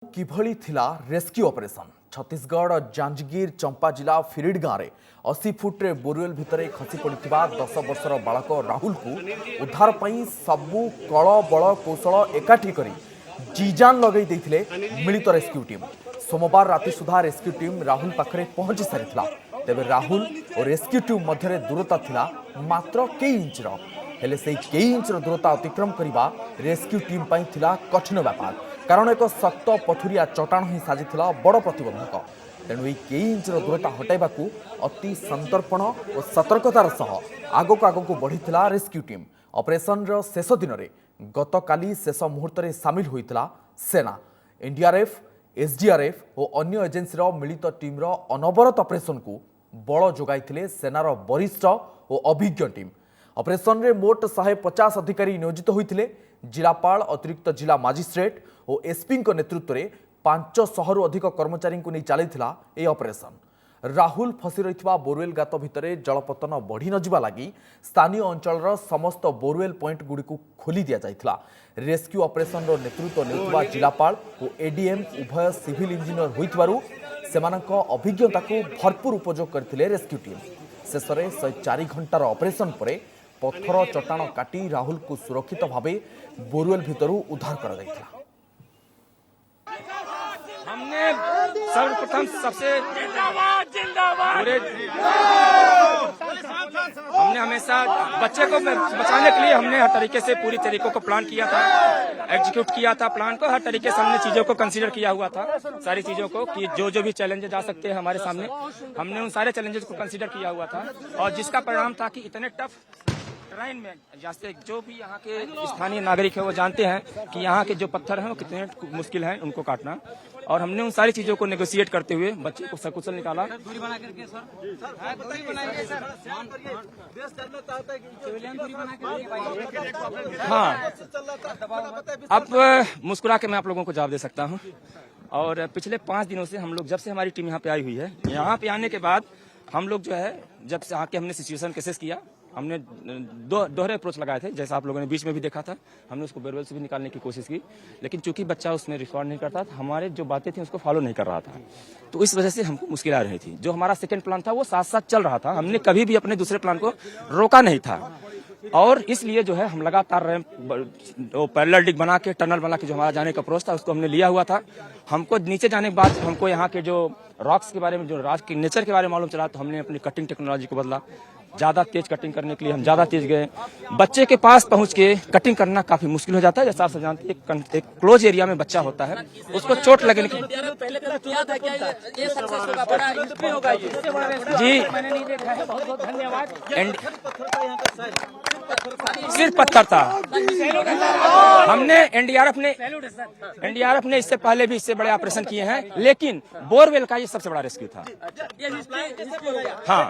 किभली थिला rescue operation Chhattisgarh Janjgir चंपा जिला फिरिड गाँव में 80 फुट रे बोरवेल भितर खसी पड़ा 10 वर्षर बालक राहुल को उद्धार पई सबू कल बल कौशल एकाठी करी जीजान लगे देथिले मिलित रेस्क्यू टीम। सोमवार राति सुधा रेस्क्यू टीम राहुल पाखरे पहुंची सारी तेबे राहुल और रेस्क्यू टीम मध्य दूरता थिला मात्र कई इंचर हेले से कई इंचर दूरता अतिक्रम करने रेस्क्यू टीम पई थिला कठिन व्यापार कारण एक शक्त पथुरिया चट्टाण ही साजिथिला बड़ प्रतिबंधक। तेणु यही कई इंचर दूरता हटाइबा अति संतर्पण और सतर्कतार सह आगक आगक बढ़ीथिला रेस्क्यू टीम। ऑपरेशन शेष दिन में गतकाली शेष मुहूर्त में सामिल होइतिला सेना, एनडीआरएफ, एसडीआरएफ और अन्य एजेन्सीर मिलित टीम अनवरत ऑपरेशन को बल जोगाइथिले सेनार वरिष्ठ और अभिज्ञ टीम। ऑपरेशन में मोट 150 अधिकारी नियोजित होइथिले। जिलापाल, अतिरिक्त जिला मजिस्ट्रेट और एसपी नेतृत्व में 500 अधिक कर्मचारी को नहीं चलता यह ऑपरेशन। राहुल फसी रही बोरवेल गात भितर जलपतन बढ़ी नजिबा लगी स्थानीय अंचल समस्त बोरवेल पॉइंट गुड़ी को खोली दि जाइथिला। रेस्क्यू ऑपरेशन नेतृत्व नेउथबा जिलापाल और एडीएम उभय सिविल इंजीनियर होइतबारु सेमानक अभिज्ञता को भरपूर उपयोग करथिले रेस्क्यू टीम। शेष में 104 घंटार ऑपरेशन पर पत्थर चट्टाण काटी राहुल को सुरक्षित भावे बोरवेल भितरु उद्धार कर दिया। हमने सर्वप्रथम सबसे पूरे हमने हमेशा बच्चे को बचाने के लिए हमने हर तरीके से पूरी तरीकों को प्लान किया था, एग्जीक्यूट किया था प्लान को। हर तरीके से हमने चीजों को कंसीडर किया हुआ था, सारी चीजों को कि जो भी चैलेंजेस आ सकते हैं हमारे सामने, हमने उन सारे चैलेंजेस को कंसीडर किया हुआ था। और जिसका परिणाम था कि इतने टफ टर्रेन में जैसे जो भी यहाँ के स्थानीय नागरिक है वो जानते हैं कि यहाँ के जो पत्थर हैं वो कितने मुश्किल हैं उनको काटना। और हमने उन सारी चीजों को नेगोशिएट करते हुए बच्चे को सकुशल निकाला। हाँ, अब मुस्कुरा के मैं आप लोगों को जवाब दे सकता हूँ। और पिछले 5 दिनों से हम लोग, जब से हमारी टीम यहाँ पे आई हुई है, यहाँ पे आने के बाद हम लोग जो है जब से आके हमने सिचुएशन केसेस किया, हमने दोहरे अप्रोच लगाए थे। जैसा आप लोगों ने बीच में भी देखा था, हमने उसको बोरवेल से भी निकालने की कोशिश की, लेकिन चूंकि बच्चा उसमें रिस्पॉन्ड नहीं करता था, हमारे जो बातें थी उसको फॉलो नहीं कर रहा था, तो इस वजह से हमको मुश्किल आ रही थी। जो हमारा सेकंड प्लान था वो साथ साथ चल रहा था, हमने कभी भी अपने दूसरे प्लान को रोका नहीं था। और इसलिए जो है हम लगातार पैरेलल डिग बना के, टनल बना के जो हमारा जाने का अप्रोच था उसको हमने लिया हुआ था। हमको नीचे जाने के बाद हमको यहाँ के जो रॉक्स के बारे में, जो रॉक के नेचर के बारे में मालूम चला, तो हमने अपनी कटिंग टेक्नोलॉजी को बदला। ज्यादा तेज कटिंग करने के लिए हम ज्यादा तेज गए। बच्चे के पास पहुंच के कटिंग करना काफी मुश्किल हो जाता है। जैसा आप सब जानते हैं, एक क्लोज एरिया में बच्चा होता है, उसको चोट लगने की जी बहुत धन्यवाद। सिर्फ पत्थर था। हमने एनडीआरएफ ने इससे पहले भी इससे बड़े ऑपरेशन किए हैं, लेकिन बोरवेल का ये सबसे बड़ा रेस्क्यू था। हाँ,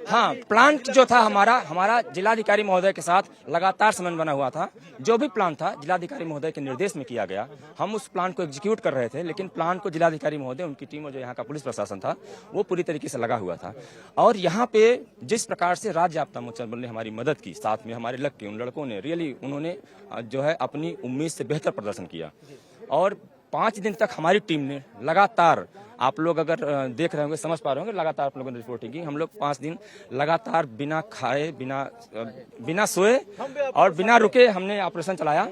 हाँ, प्लान जो था हमारा जिलाधिकारी महोदय के साथ लगातार समन्वय बना हुआ था। जो भी प्लान था जिलाधिकारी महोदय के निर्देश में किया गया। हम उस प्लान को एग्जीक्यूट कर रहे थे, लेकिन प्लान को जिलाधिकारी महोदय, उनकी टीम और जो यहाँ का पुलिस प्रशासन था वो पूरी तरीके से लगा हुआ था। और यहाँ पे जिस प्रकार से राज्य आपदा मोचन बल ने हमारी मदद की, साथ में हमारे लग के उन लड़कों ने रियली उन्होंने जो है अपनी उम्मीद से बेहतर प्रदर्शन किया। और 5 दिन तक हमारी टीम ने लगातार, आप लोग अगर देख रहे होंगे, समझ पा रहे होंगे, लगातार आप लोगों ने रिपोर्टिंग की। हम लोग 5 दिन लगातार बिना खाए, बिना सोए और बिना रुके हमने ऑपरेशन चलाया।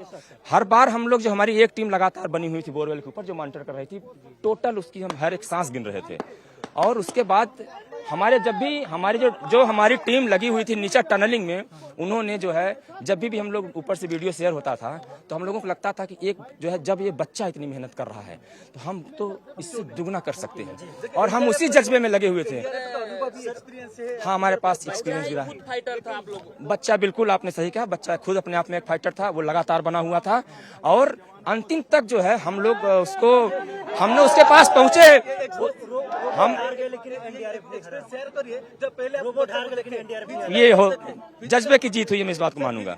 हर बार हम लोग, जो हमारी एक टीम लगातार बनी हुई थी बोरवेल के ऊपर, जो मॉनिटर कर रही थी, टोटल उसकी हम हर एक सांस गिन रहे थे। और उसके बाद हमारे जब भी हमारी जो हमारी टीम लगी हुई थी नीचे टनलिंग में, उन्होंने जो है जब भी हम लोग ऊपर से वीडियो शेयर होता था तो हम लोगों को लगता था कि एक जो है, जब ये बच्चा इतनी मेहनत कर रहा है तो हम तो इससे दुगना कर सकते हैं। और हम उसी जज्बे में लगे हुए थे। हाँ, हमारे पास एक्सपीरियंस भी रहा। बच्चा, बिल्कुल आपने सही कहा, बच्चा खुद अपने आप में एक फाइटर था, वो लगातार बना हुआ था। और अंतिम तक जो है हम लोग हमने उसके पास पहुंचे। हम ये हो जज्बे की जीत हुई, मैं इस बात को मानूंगा।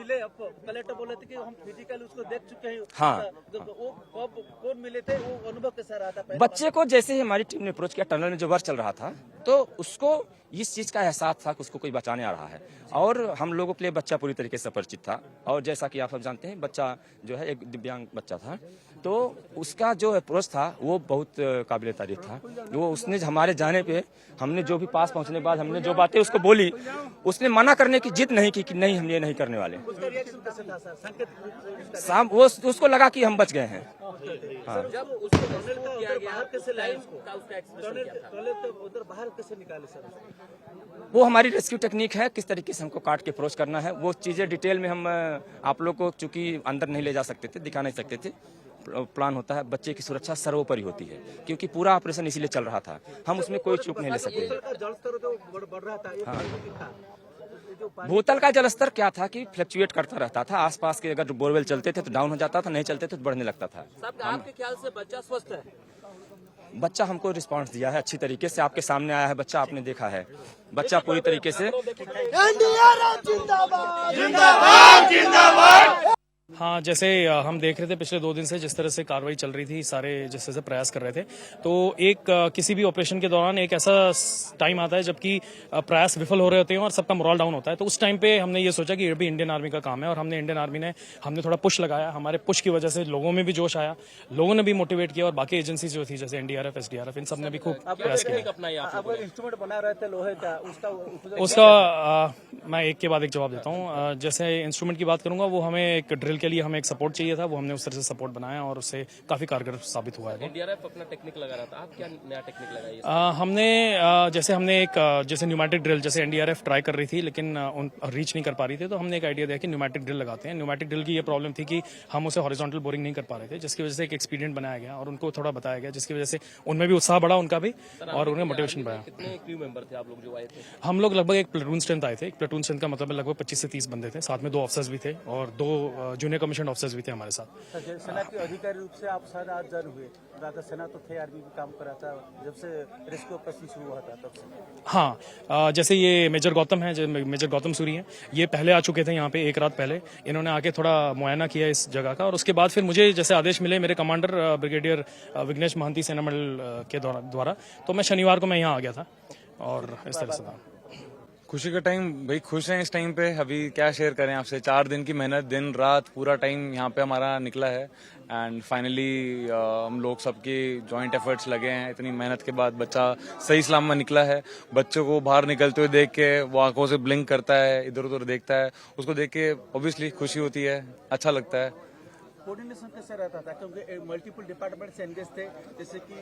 मिले, अब कलेक्टर बोले थे कि हम फिजिकल उसको देख चुके हैं। हाँ। तो वो कब कौन मिले थे, वो अनुभव कैसा रहा था? बच्चे को जैसे ही हमारी टीम ने अप्रोच किया, टनल में जो वर्क चल रहा था, तो उसको इस चीज का एहसास था कि उसको कोई बचाने आ रहा है, और हम लोगों के लिए बच्चा पूरी तरीके से परिचित था। और जैसा कि आप सब जानते हैं, बच्चा जो है एक दिव्यांग बच्चा था, तो उसका जो अप्रोच था वो बहुत काबिल तारीफ था। वो उसने हमारे जाने पे, हमने जो भी पास पहुंचने के बाद हमने जो बातें उसको बोली, उसने मना करने की जिद नहीं की कि नहीं, हम ये नहीं करने वाले। उसका रिएक्शन कैसा था सर? संकेत शाम वो उसको लगा कि हम बच गए हैं। हाँ। जब उसको टनल का उधर बाहर कैसे लाए उसको? टनल तो उधर बाहर कैसे निकाले सर? वो हमारी रेस्क्यू टेक्निक है, किस तरीके से हमको काट के अप्रोच करना है, वो चीज़ें डिटेल में हम आप लोग को चूंकि अंदर नहीं ले जा सकते थे, दिखा नहीं सकते थे। प्लान होता है, बच्चे की सुरक्षा सर्वोपरि होती है, क्योंकि पूरा ऑपरेशन इसीलिए चल रहा था, हम उसमें कोई चूक नहीं ले सकते। जलस्तर तो बढ़ रहा था, ये पानी था। भूतल का जलस्तर क्या था कि फ्लक्चुएट करता रहता था, आसपास के अगर बोरवेल चलते थे तो डाउन हो जाता था, नहीं चलते थे तो बढ़ने लगता था। आपके ख्याल से बच्चा स्वस्थ है? बच्चा हमको रिस्पांस दिया है अच्छी तरीके से, आपके सामने आया है बच्चा, आपने देखा है बच्चा पूरी तरीके से। हाँ, जैसे हम देख रहे थे पिछले 2 दिन से जिस तरह से कार्रवाई चल रही थी, सारे जिस तरह से प्रयास कर रहे थे, तो एक किसी भी ऑपरेशन के दौरान एक ऐसा टाइम आता है जबकि प्रयास विफल हो रहे होते हैं और सबका मोरल डाउन होता है। तो उस टाइम पे हमने ये सोचा कि ये भी इंडियन आर्मी का काम है, और हमने इंडियन आर्मी ने हमने थोड़ा पुश लगाया। हमारे पुश की वजह से लोगों में भी जोश आया, लोगों ने भी मोटिवेट किया, और बाकी एजेंसी जो थी जैसे एनडीआरएफ, एसडीआरएफ, इन सब ने भी खूब प्रयास किया। आप इंस्ट्रूमेंट बना रहे थे लोहे का, उसका मैं एक के बाद एक जवाब देता हूँ। जैसे इंस्ट्रूमेंट की बात करूंगा, वो हमें एक ड्रिल के लिए हमें एक सपोर्ट चाहिए था, वो हमने उस तरह से सपोर्ट बनाया और उससे काफी कारगर साबित हुआ है। एनडीआरएफ अपना टेक्निक लगा रहा था, आप क्या नया टेक्निक लगाई? हमने हमने एक जैसे न्यूमेटिक ड्रिल, जैसे एनडीआरएफ ट्राई कर रही थी लेकिन रीच नहीं कर पा रही थी, तो हमने एक आइडिया दिया कि न्यूमेटिक ड्रिल लगाते हैं। न्यूमेटिक ड्रिल की ये प्रॉब्लम थी कि हम उसे हॉरिजॉन्टल बोरिंग नहीं कर पा रहे थे, जिसकी वजह से एक एक्सपीरियंट बनाया गया और उनको थोड़ा बताया गया, जिसकी वजह से उनमें भी उत्साह बढ़ा, उनका भी, और उन्हें मोटिवेशन बढ़ा। कितने क्रू मेंबर थे आप लोग जो आए थे? हम लोग लगभग एक प्लेटून स्ट्रेंथ आए थे। एक प्लेटून स्ट्रेंथ का मतलब लगभग 25 से 30 बंदे थे, साथ में 2 ऑफिसर्स भी थे और 2 जूनियर कमीशन ऑफिसर्स भी थे हमारे साथ। सेना के अधिकारी रूप से आप शायद आज जन हुए, राधा सेना तो थे, आर्मी भी काम कर रहा था जब से रेस्क्यू ऑपरेशन शुरू हुआ था तब से। हाँ, जैसे ये मेजर गौतम है, मेजर गौतम सूरी हैं, ये पहले आ चुके थे यहाँ पे एक रात पहले। इन्होंने आके थोड़ा मुआयना किया इस जगह का, और उसके बाद फिर मुझे जैसे आदेश मिले मेरे कमांडर ब्रिगेडियर विघ्नेश महांती सेना मंडल के द्वारा, तो मैं शनिवार को मैं यहाँ आ गया था और इस तरह से था। खुशी का टाइम भाई, खुश हैं इस टाइम पे। अभी क्या शेयर करें आपसे, 4 दिन की मेहनत, दिन रात पूरा टाइम यहाँ पे हमारा निकला है, एंड फाइनली हम लोग सबके जॉइंट एफर्ट्स लगे हैं। इतनी मेहनत के बाद बच्चा सही सलामत निकला है। बच्चों को बाहर निकलते हुए देख के वो आंखों से ब्लिंक करता है, इधर उधर देखता है, उसको देख के ऑब्वियसली खुशी होती है, अच्छा लगता है। कोऑर्डिनेशन कैसे रहता था, क्योंकि मल्टीपल डिपार्टमेंट से एंगेज थे, जैसे कि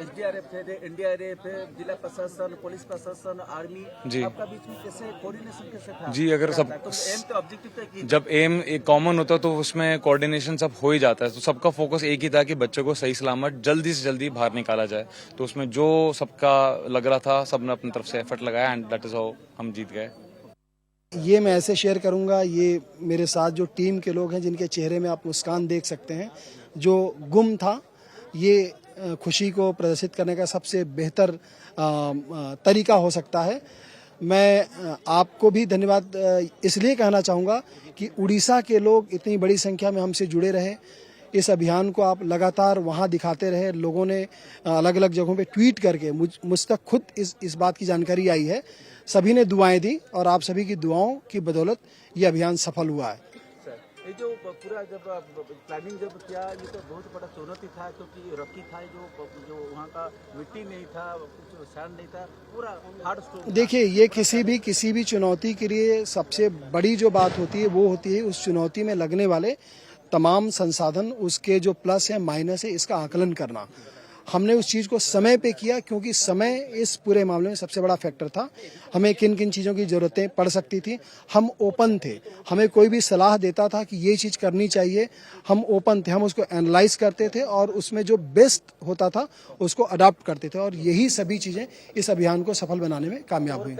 एसडीआरएफ थे, एनडीआरएफ, जिला प्रशासन, पुलिस प्रशासन, आर्मी, जी। आपका बीच में कैसे कोऑर्डिनेशन कैसे था? जी, अगर सब एम तो ऑब्जेक्टिव था कि जब एम एक कॉमन होता तो उसमें कोऑर्डिनेशन सब हो ही जाता है, तो सबका फोकस एक ही था कि बच्चों को सही सलामत जल्दी से जल्दी बाहर निकाला जाए। तो उसमें जो सबका लग रहा था, सबने अपनी तरफ से एफर्ट लगाया, एंड दैट इज हाउ हम जीत गए। ये मैं ऐसे शेयर करूंगा, ये मेरे साथ जो टीम के लोग हैं जिनके चेहरे में आप मुस्कान देख सकते हैं, जो गुम था, ये खुशी को प्रदर्शित करने का सबसे बेहतर तरीका हो सकता है। मैं आपको भी धन्यवाद इसलिए कहना चाहूँगा कि उड़ीसा के लोग इतनी बड़ी संख्या में हमसे जुड़े रहे, इस अभियान को आप लगातार वहाँ दिखाते रहे। लोगों ने अलग अलग जगहों पे ट्वीट करके मुझ तक खुद इस बात की जानकारी आई है, सभी ने दुआएं दी, और आप सभी की दुआओं की बदौलत ये अभियान सफल हुआ है। ये जो पूरा जब प्लानिंग जब किया, ये तो बहुत बड़ा चुनौती था, क्योंकि रॉकी था, जो वहाँ का मिट्टी नहीं था, कुछ सैंड नहीं था, पूरा हार्ड स्टोन। देखिए, ये किसी भी चुनौती के लिए सबसे बड़ी जो बात होती है वो होती है उस चुनौती में लगने वाले तमाम संसाधन, उसके जो प्लस है माइनस है, इसका आकलन करना। हमने उस चीज़ को समय पे किया, क्योंकि समय इस पूरे मामले में सबसे बड़ा फैक्टर था। हमें किन किन चीज़ों की ज़रूरतें पड़ सकती थी, हम ओपन थे। हमें कोई भी सलाह देता था कि ये चीज़ करनी चाहिए, हम ओपन थे, हम उसको एनालाइज करते थे और उसमें जो बेस्ट होता था उसको अडॉप्ट करते थे, और यही सभी चीज़ें इस अभियान को सफल बनाने में कामयाब हुई।